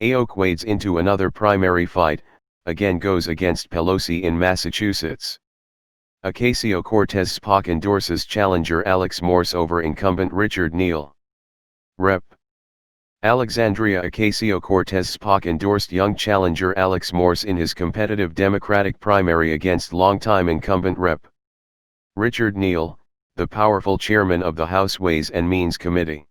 AOC wades into another primary fight, again goes against Pelosi in Massachusetts. Ocasio-Cortez's POC endorses challenger Alex Morse over incumbent Richard Neal. Rep. Alexandria Ocasio-Cortez's POC endorsed young challenger Alex Morse in his competitive Democratic primary against longtime incumbent Rep. Richard Neal, the powerful chairman of the House Ways and Means Committee.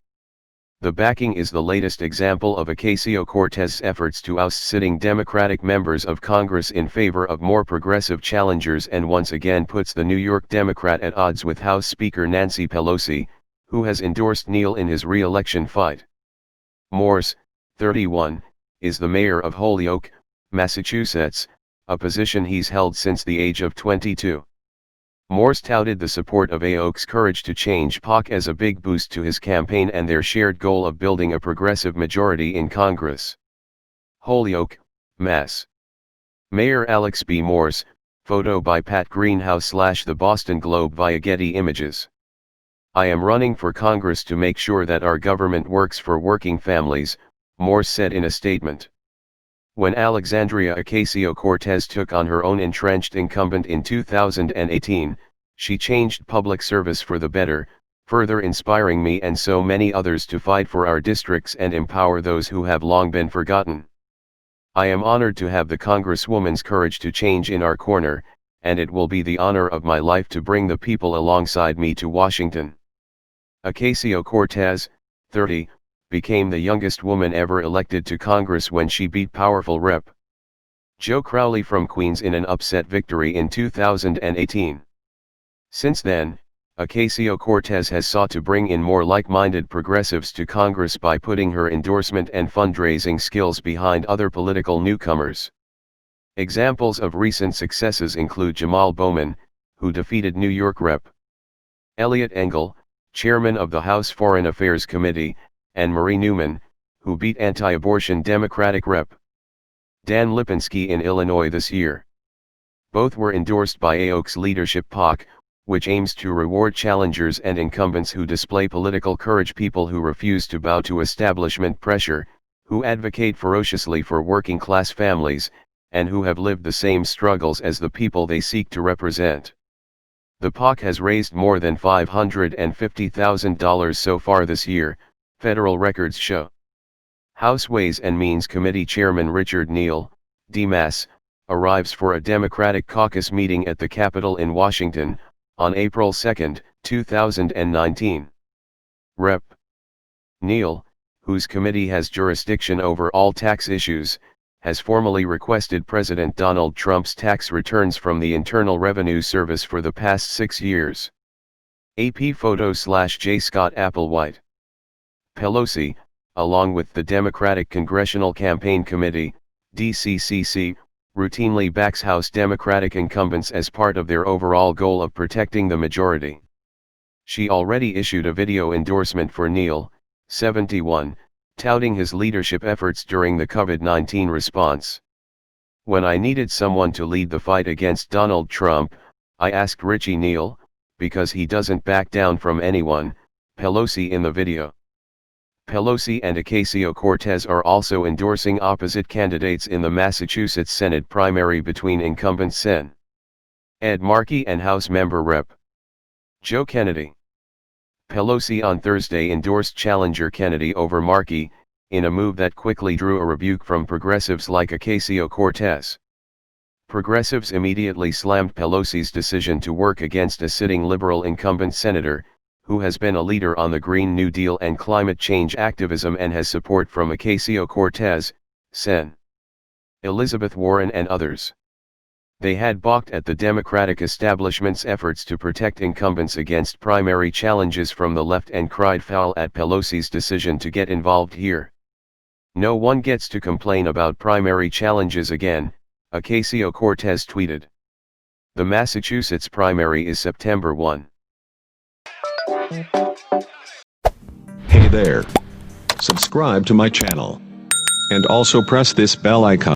The backing is the latest example of Ocasio-Cortez's efforts to oust sitting Democratic members of Congress in favor of more progressive challengers, and once again puts the New York Democrat at odds with House Speaker Nancy Pelosi, who has endorsed Neal in his re-election fight. Morse, 31, is the mayor of Holyoke, Massachusetts, a position he's held since the age of 22. Morse touted the support of AOC's Courage to Change POC as a big boost to his campaign and their shared goal of building a progressive majority in Congress. Holyoke, Mass. Mayor Alex B. Morse, photo by Pat Greenhouse / The Boston Globe via Getty Images. I am running for Congress to make sure that our government works for working families, Morse said in a statement. When Alexandria Ocasio-Cortez took on her own entrenched incumbent in 2018, she changed public service for the better, further inspiring me and so many others to fight for our districts and empower those who have long been forgotten. I am honored to have the Congresswoman's Courage to Change in our corner, and it will be the honor of my life to bring the people alongside me to Washington. Ocasio-Cortez, 30, became the youngest woman ever elected to Congress when she beat powerful Rep. Joe Crowley from Queens in an upset victory in 2018. Since then, Ocasio-Cortez has sought to bring in more like-minded progressives to Congress by putting her endorsement and fundraising skills behind other political newcomers. Examples of recent successes include Jamal Bowman, who defeated New York Rep. Eliot Engel, chairman of the House Foreign Affairs Committee, and Marie Newman, who beat anti-abortion Democratic Rep. Dan Lipinski in Illinois this year. Both were endorsed by AOC's leadership POC, which aims to reward challengers and incumbents who display political courage, people who refuse to bow to establishment pressure, who advocate ferociously for working-class families, and who have lived the same struggles as the people they seek to represent. The POC has raised more than $550,000 so far this year, federal records show. House Ways and Means Committee Chairman Richard Neal, D-Mass, arrives for a Democratic caucus meeting at the Capitol in Washington, on April 2, 2019. Rep. Neal, whose committee has jurisdiction over all tax issues, has formally requested President Donald Trump's tax returns from the Internal Revenue Service for the past 6 years. AP photo / J. Scott Applewhite. Pelosi, along with the Democratic Congressional Campaign Committee, DCCC, routinely backs House Democratic incumbents as part of their overall goal of protecting the majority. She already issued a video endorsement for Neal, 71, touting his leadership efforts during the COVID-19 response. When I needed someone to lead the fight against Donald Trump, I asked Richie Neal, because he doesn't back down from anyone, Pelosi in the video. Pelosi and Ocasio-Cortez are also endorsing opposite candidates in the Massachusetts Senate primary between incumbent Sen. Ed Markey and House member Rep. Joe Kennedy. Pelosi on Thursday endorsed challenger Kennedy over Markey, in a move that quickly drew a rebuke from progressives like Ocasio-Cortez. Progressives immediately slammed Pelosi's decision to work against a sitting liberal incumbent senator, who has been a leader on the Green New Deal and climate change activism and has support from Ocasio-Cortez, Sen. Elizabeth Warren and others. They had balked at the Democratic establishment's efforts to protect incumbents against primary challenges from the left and cried foul at Pelosi's decision to get involved here. No one gets to complain about primary challenges again, Ocasio-Cortez tweeted. The Massachusetts primary is September 1. Hey there. Subscribe to my channel. And also press this bell icon.